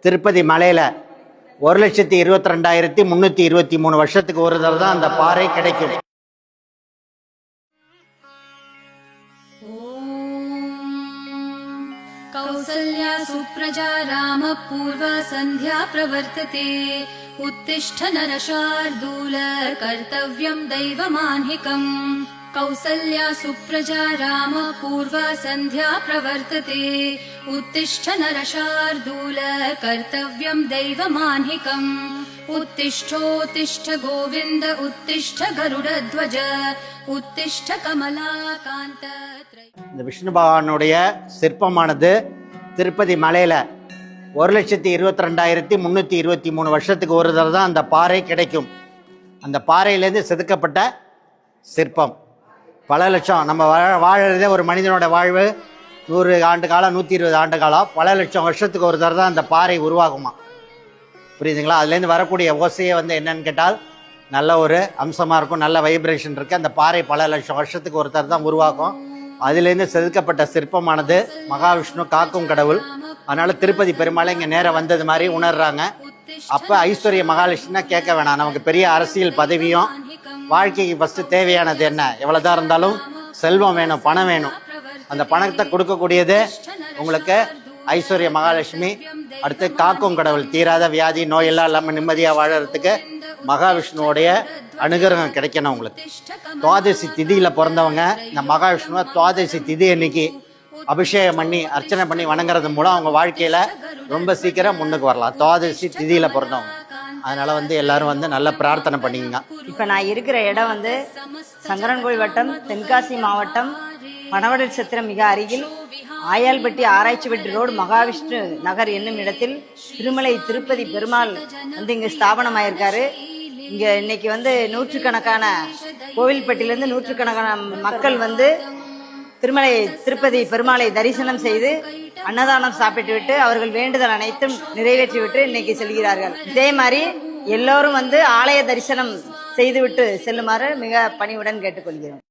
திருப்பதி மலையில் 1,22,323 வருஷத்துக்கு ஒரு தடவை தான் அந்த பாறை கிடைக்கும். कौसल्या सुप्रजा राम पूर्वा संध्या प्रवर्तते उत्तिष्ठ नरशार्दूल कर्तव्यं दैवमान्हिकम् कौसल्या सुप्रजा राम पूर्वा संध्या प्रवर्तते उत्तिष्ठ नरशार्दूल कर्तव्यं दैवमान्हिकम् उत्तिष्ठोत्तिष्ठ गोविन्द उत्तिष्ठ गरुडध्वज उत्तिष्ठ कमलाकान्त. இந்த விஷ்ணு பகவானுடைய சிற்பமானது திருப்பதி மலையில் 1,22,323 வருஷத்துக்கு ஒரு தடவை தான் அந்த பாறை கிடைக்கும். அந்த பாறையிலேருந்து செதுக்கப்பட்ட சிற்பம். பல லட்சம் நம்ம வாழறதே ஒரு மனிதனோட வாழ்வு 100 ஆண்டு காலம் 120 ஆண்டு காலம், பல லட்சம் வருஷத்துக்கு ஒரு தடவை தான் அந்த பாறை உருவாகுமா. புரியுதுங்களா? அதுலேருந்து வரக்கூடிய ஓசையை என்னன்னு கேட்டால் நல்ல ஒரு அம்சமாக இருக்கும், நல்ல வைப்ரேஷன் இருக்குது. அந்த பாறை பல லட்சம் வருஷத்துக்கு ஒரு தடவை தான் உருவாகும். அதுலேருந்து செதுக்கப்பட்ட சிற்பமானது மகாவிஷ்ணு காக்கும் கடவுள். அதனால திருப்பதி பெருமாளை இங்கே நேராக வந்தது மாதிரி உணர்றாங்க. அப்போ ஐஸ்வர்ய மகாலட்சுமினா கேட்க வேணாம், நமக்கு பெரிய அரசியல் பதவியும் வாழ்க்கைக்கு ஃபஸ்ட்டு தேவையானது என்ன, எவ்வளோதான் இருந்தாலும் செல்வம் வேணும், பணம் வேணும். அந்த பணத்தை கொடுக்கக்கூடியது உங்களுக்கு ஐஸ்வர்ய மகாலட்சுமி. அடுத்து காக்கும் கடவுள், தீராத வியாதி நோயெல்லாம் இல்லாமல் நிம்மதியாக வாழறதுக்கு மகாவிஷ்ணுவோடைய அனுகிரகம் கிடைக்கணும் உங்களுக்கு. துவாதசி திதியில் பிறந்தவங்க இந்த மகாவிஷ்ணுவை துவாதசி திதி அன்னைக்கு அபிஷேகம் பண்ணி அர்ச்சனை பண்ணி வணங்குறது மூலம் அவங்க வாழ்க்கையில் ரொம்ப சீக்கிரம் முன்னுக்கு வரலாம். துவாதசி திதியில் பிறந்தவங்க. அதனால் எல்லாரும் நல்ல பிரார்த்தனை பண்ணிக்கங்க. இப்போ நான் இருக்கிற இடம் சங்கரன்கோவில் வட்டம், தென்காசி மாவட்டம், பனவடல் சத்திரம் மிக அருகில் ஆயால்பட்டி ஆராய்ச்சிப்பட்டி ரோடு மகாவிஷ்ணு நகர் என்னும் இடத்தில் திருப்பதி பெருமாள் இங்கே ஸ்தாபனமாயிருக்காரு. இங்கே இன்னைக்கு நூற்றுக்கணக்கான கோவில்பட்டியிலேருந்து நூற்றுக்கணக்கான மக்கள் திருப்பதி பெருமாளை தரிசனம் செய்து அன்னதானம் சாப்பிட்டு விட்டு அவர்கள் வேண்டுதல் அனைத்தும் நிறைவேற்றி விட்டு இன்னைக்கு செல்கிறார்கள். இதே மாதிரி எல்லோரும் ஆலய தரிசனம் செய்துவிட்டு செல்லுமாறு மிக பணிவுடன் கேட்டுக்கொள்கிறோம்.